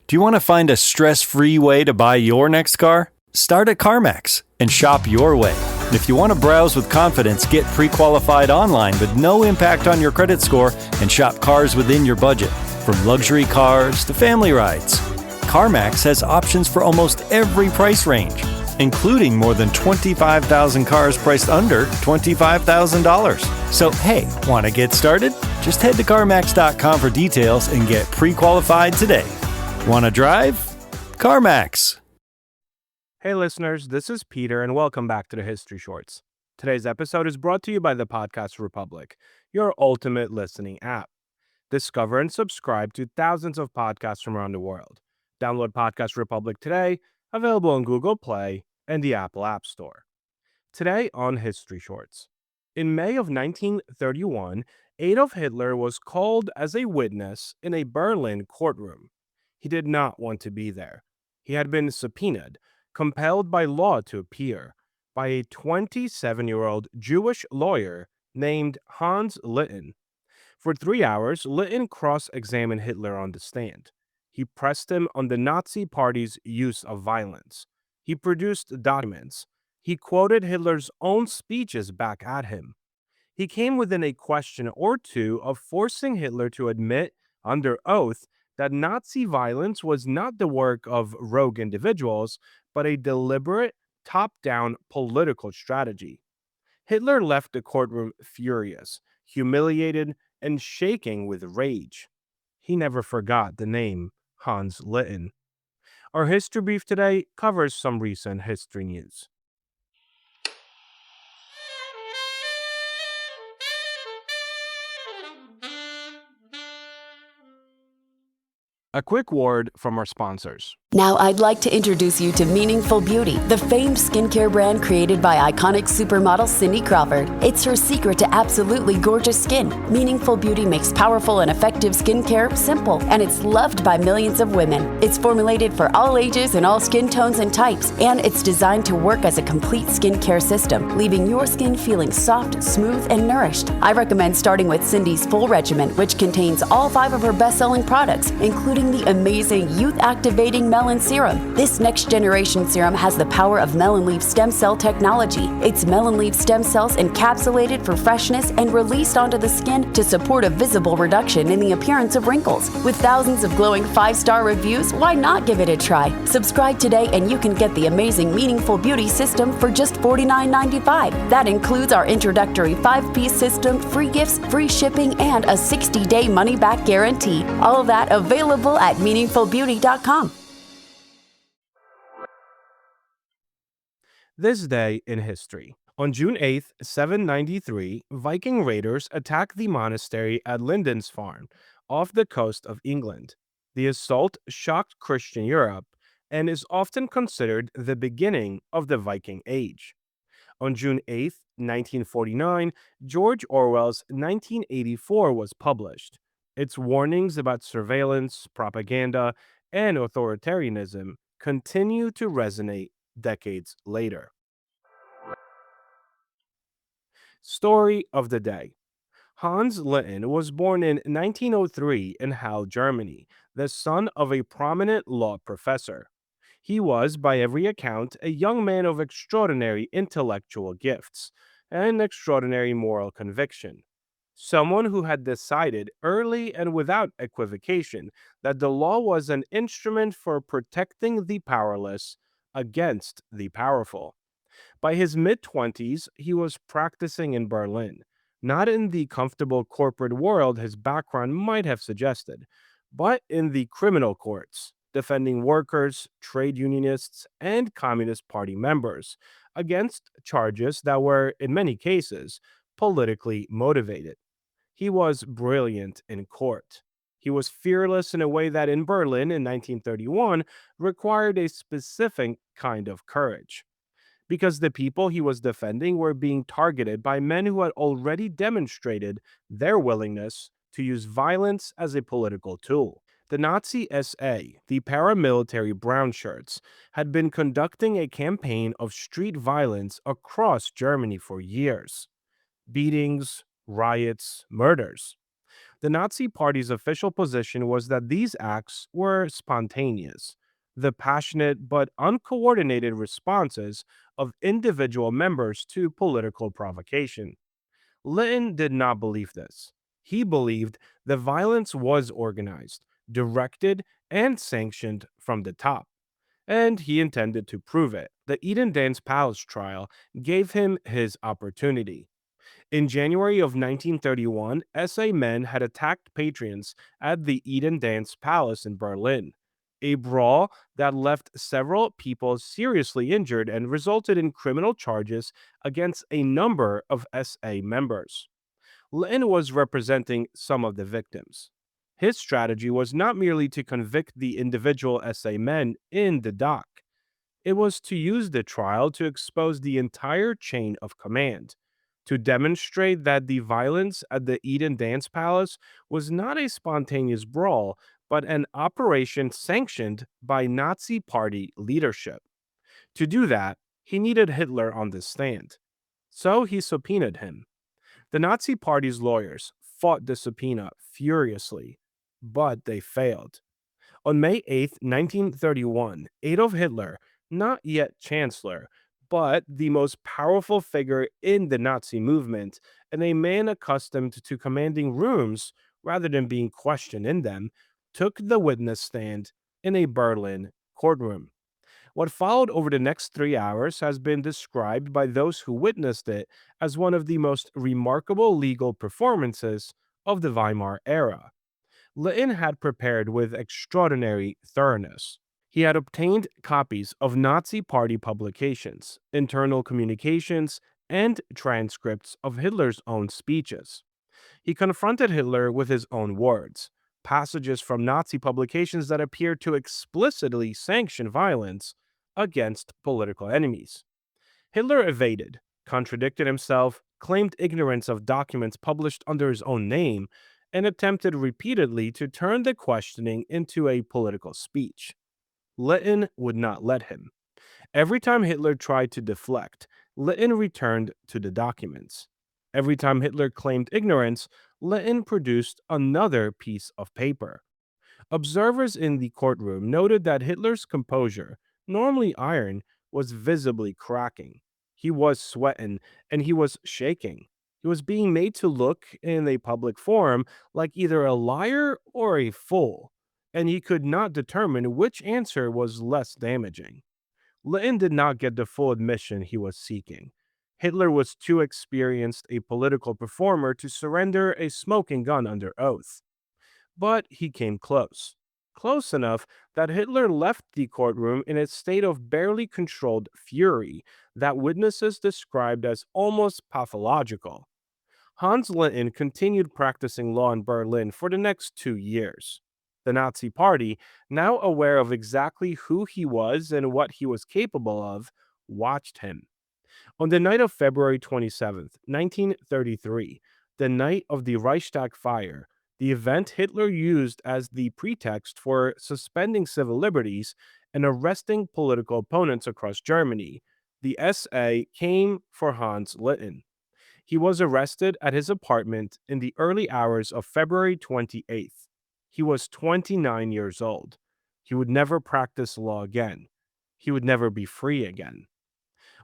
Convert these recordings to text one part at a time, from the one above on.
Do you want to find a stress-free way to buy your next car? Start at CarMax and shop your way. And if you want to browse with confidence, get pre-qualified online with no impact on your credit score and shop cars within your budget, from luxury cars to family rides. CarMax has options for almost every price range, including more than 25,000 cars priced under $25,000. So hey, want to get started? Just head to CarMax.com for details and get pre-qualified today. Want to drive? CarMax. Hey listeners, this is Peter and welcome back to the History Shorts. Today's episode is brought to you by the Podcast Republic, your ultimate listening app. Discover and subscribe to thousands of podcasts from around the world. Download Podcast Republic today, available on Google Play and the Apple App Store. Today on History Shorts. In May of 1931, Adolf Hitler was called as a witness in a Berlin courtroom. He did not want to be there. He had been subpoenaed, compelled by law to appear, by a 27-year-old Jewish lawyer named Hans Litten. For 3 hours, Litten cross-examined Hitler on the stand. He pressed him on the Nazi Party's use of violence. He produced documents. He quoted Hitler's own speeches back at him. He came within a question or two of forcing Hitler to admit, under oath, that Nazi violence was not the work of rogue individuals, but a deliberate, top-down political strategy. Hitler left the courtroom furious, humiliated, and shaking with rage. He never forgot the name Hans Litten. Our history brief today covers some recent history news. A quick word from our sponsors. Now I'd like to introduce you to Meaningful Beauty, the famed skincare brand created by iconic supermodel Cindy Crawford. It's her secret to absolutely gorgeous skin. Meaningful Beauty makes powerful and effective skincare simple, and it's loved by millions of women. It's formulated for all ages and all skin tones and types, and it's designed to work as a complete skincare system, leaving your skin feeling soft, smooth, and nourished. I recommend starting with Cindy's full regimen, which contains all 5 of her best-selling products, including the amazing youth-activating Melon Serum. This next-generation serum has the power of melon leaf stem cell technology. It's melon leaf stem cells encapsulated for freshness and released onto the skin to support a visible reduction in the appearance of wrinkles. With thousands of glowing 5-star reviews, why not give it a try? Subscribe today and you can get the amazing Meaningful Beauty system for just $49.95. That includes our introductory 5-piece system, free gifts, free shipping, and a 60-day money-back guarantee. All of that available at meaningfulbeauty.com. This day in history. On June 8, 793, Viking raiders attacked the monastery at Lindisfarne, off the coast of England. The assault shocked Christian Europe and is often considered the beginning of the Viking Age. On June 8, 1949, George Orwell's 1984 was published. Its warnings about surveillance, propaganda, and authoritarianism continue to resonate decades later. Story of the day. Hans Litten was born in 1903 in Halle, Germany, the son of a prominent law professor. He was, by every account, a young man of extraordinary intellectual gifts and extraordinary moral conviction. Someone who had decided early and without equivocation that the law was an instrument for protecting the powerless against the powerful. By his mid-20s, he was practicing in Berlin, not in the comfortable corporate world his background might have suggested, but in the criminal courts, defending workers, trade unionists, and Communist Party members against charges that were, in many cases, politically motivated. He was brilliant in court. He was fearless in a way that in Berlin in 1931 required a specific kind of courage. Because the people he was defending were being targeted by men who had already demonstrated their willingness to use violence as a political tool. The Nazi SA, the paramilitary brown shirts, had been conducting a campaign of street violence across Germany for years. Beatings, riots, murders. The Nazi Party's official position was that these acts were spontaneous, the passionate but uncoordinated responses of individual members to political provocation. Litten did not believe this. He believed the violence was organized, directed, and sanctioned from the top, and he intended to prove it. The Eden Dance Palace trial gave him his opportunity. In January of 1931, SA men had attacked patrons at the Eden Dance Palace in Berlin. A brawl that left several people seriously injured and resulted in criminal charges against a number of SA members. Lynn was representing some of the victims. His strategy was not merely to convict the individual SA men in the dock, it was to use the trial to expose the entire chain of command, to demonstrate that the violence at the Eden Dance Palace was not a spontaneous brawl, but an operation sanctioned by Nazi Party leadership. To do that, he needed Hitler on the stand. So he subpoenaed him. The Nazi Party's lawyers fought the subpoena furiously, but they failed. On May 8th, 1931, Adolf Hitler, not yet chancellor, but the most powerful figure in the Nazi movement and a man accustomed to commanding rooms rather than being questioned in them, took the witness stand in a Berlin courtroom. What followed over the next 3 hours has been described by those who witnessed it as one of the most remarkable legal performances of the Weimar era. Litten had prepared with extraordinary thoroughness. He had obtained copies of Nazi Party publications, internal communications, and transcripts of Hitler's own speeches. He confronted Hitler with his own words, passages from Nazi publications that appeared to explicitly sanction violence against political enemies. Hitler evaded, contradicted himself, claimed ignorance of documents published under his own name, and attempted repeatedly to turn the questioning into a political speech. Litten would not let him. Every time Hitler tried to deflect, Litten returned to the documents. Every time Hitler claimed ignorance, Litten produced another piece of paper. Observers in the courtroom noted that Hitler's composure, normally iron, was visibly cracking. He was sweating and he was shaking. He was being made to look in a public forum like either a liar or a fool, and he could not determine which answer was less damaging. Litten did not get the full admission he was seeking. Hitler was too experienced a political performer to surrender a smoking gun under oath. But he came close. Close enough that Hitler left the courtroom in a state of barely controlled fury that witnesses described as almost pathological. Hans Litten continued practicing law in Berlin for the next 2 years. The Nazi Party, now aware of exactly who he was and what he was capable of, watched him. On the night of February 27th, 1933, the night of the Reichstag fire, the event Hitler used as the pretext for suspending civil liberties and arresting political opponents across Germany, the SA came for Hans Litten. He was arrested at his apartment in the early hours of February 28th. He was 29 years old. He would never practice law again. He would never be free again.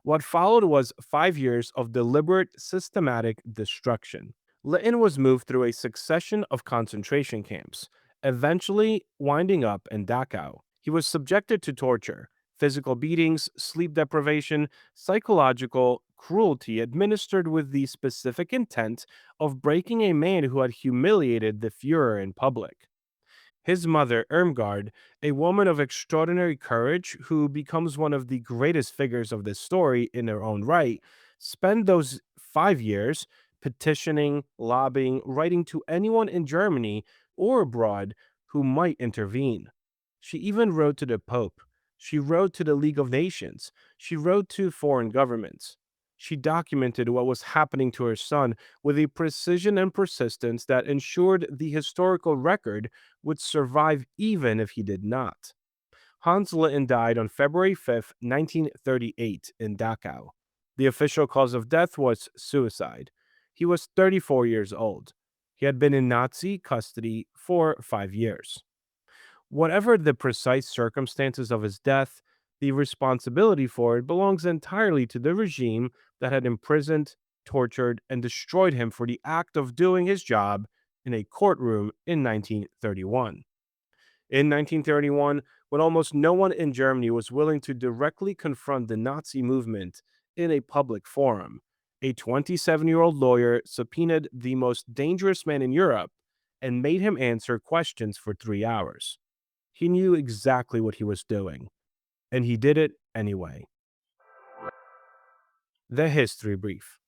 What followed was 5 years of deliberate, systematic destruction. Litten was moved through a succession of concentration camps, eventually winding up in Dachau. He was subjected to torture, physical beatings, sleep deprivation, psychological cruelty administered with the specific intent of breaking a man who had humiliated the Fuhrer in public. His mother, Irmgard, a woman of extraordinary courage who becomes one of the greatest figures of this story in her own right, spent those 5 years petitioning, lobbying, writing to anyone in Germany or abroad who might intervene. She even wrote to the Pope. She wrote to the League of Nations. She wrote to foreign governments. She documented what was happening to her son with a precision and persistence that ensured the historical record would survive even if he did not. Hans Litten died on February 5th, 1938, in Dachau. The official cause of death was suicide. He was 34 years old. He had been in Nazi custody for 5 years. Whatever the precise circumstances of his death, the responsibility for it belongs entirely to the regime that had imprisoned, tortured, and destroyed him for the act of doing his job in a courtroom in 1931. In 1931, when almost no one in Germany was willing to directly confront the Nazi movement in a public forum, a 27-year-old lawyer subpoenaed the most dangerous man in Europe and made him answer questions for 3 hours. He knew exactly what he was doing, and he did it anyway. The History Brief.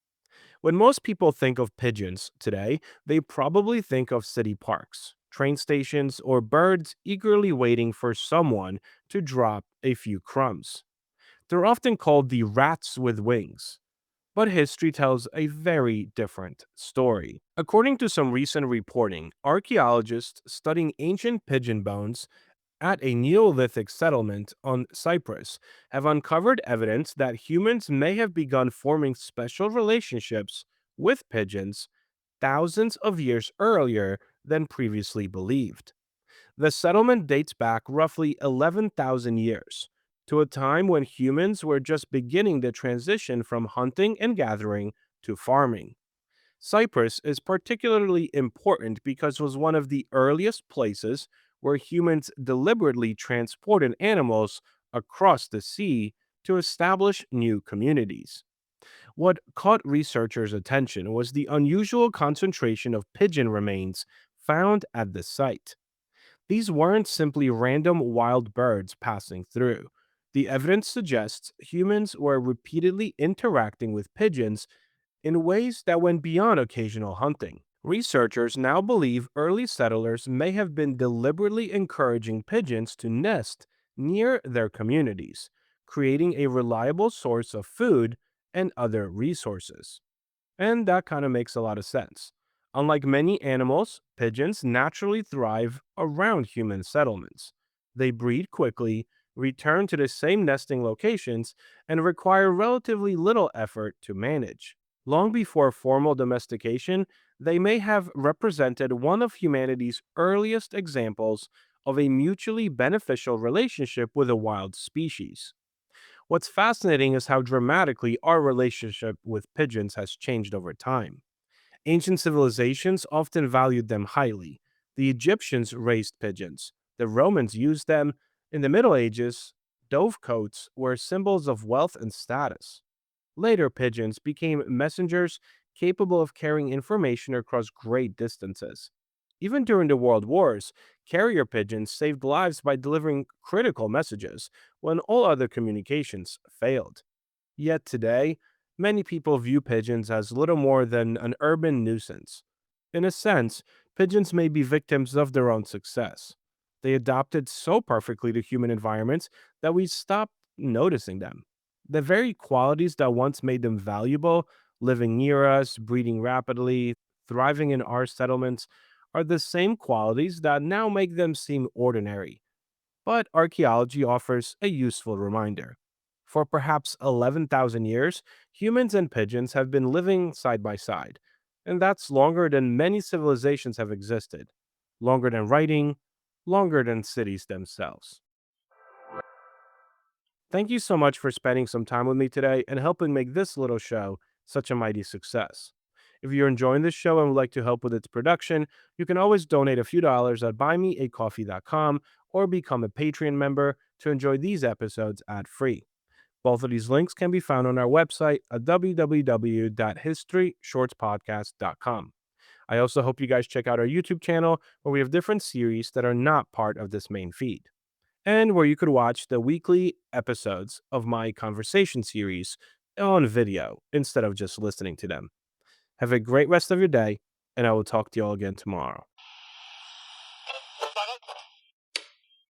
When most people think of pigeons today, they probably think of city parks, train stations, or birds eagerly waiting for someone to drop a few crumbs. They're often called the rats with wings. But history tells a very different story. According to some recent reporting, archaeologists studying ancient pigeon bones at a Neolithic settlement on Cyprus have uncovered evidence that humans may have begun forming special relationships with pigeons thousands of years earlier than previously believed. The settlement dates back roughly 11,000 years, to a time when humans were just beginning the transition from hunting and gathering to farming. Cyprus is particularly important because it was one of the earliest places where humans deliberately transported animals across the sea to establish new communities. What caught researchers' attention was the unusual concentration of pigeon remains found at the site. These weren't simply random wild birds passing through. The evidence suggests humans were repeatedly interacting with pigeons in ways that went beyond occasional hunting. Researchers now believe early settlers may have been deliberately encouraging pigeons to nest near their communities, creating a reliable source of food and other resources. And that kind of makes a lot of sense. Unlike many animals, pigeons naturally thrive around human settlements. They breed quickly, return to the same nesting locations, and require relatively little effort to manage. Long before formal domestication, they may have represented one of humanity's earliest examples of a mutually beneficial relationship with a wild species. What's fascinating is how dramatically our relationship with pigeons has changed over time. Ancient civilizations often valued them highly. The Egyptians raised pigeons, the Romans used them. In the Middle Ages, dovecotes were symbols of wealth and status. Later, pigeons became messengers capable of carrying information across great distances. Even during the World Wars, carrier pigeons saved lives by delivering critical messages when all other communications failed. Yet today, many people view pigeons as little more than an urban nuisance. In a sense, pigeons may be victims of their own success. They adapted so perfectly to human environments that we stopped noticing them. The very qualities that once made them valuable, living near us, breeding rapidly, thriving in our settlements, are the same qualities that now make them seem ordinary. But archaeology offers a useful reminder. For perhaps 11,000 years, humans and pigeons have been living side by side, and that's longer than many civilizations have existed, longer than writing, longer than cities themselves. Thank you so much for spending some time with me today and helping make this little show such a mighty success. If you're enjoying this show and would like to help with its production, you can always donate a few dollars at buymeacoffee.com or become a Patreon member to enjoy these episodes ad-free. Both of these links can be found on our website at www.historyshortspodcast.com. I also hope you guys check out our YouTube channel where we have different series that are not part of this main feed, and where you could watch the weekly episodes of my conversation series on video instead of just listening to them. Have a great rest of your day, and I will talk to you all again tomorrow.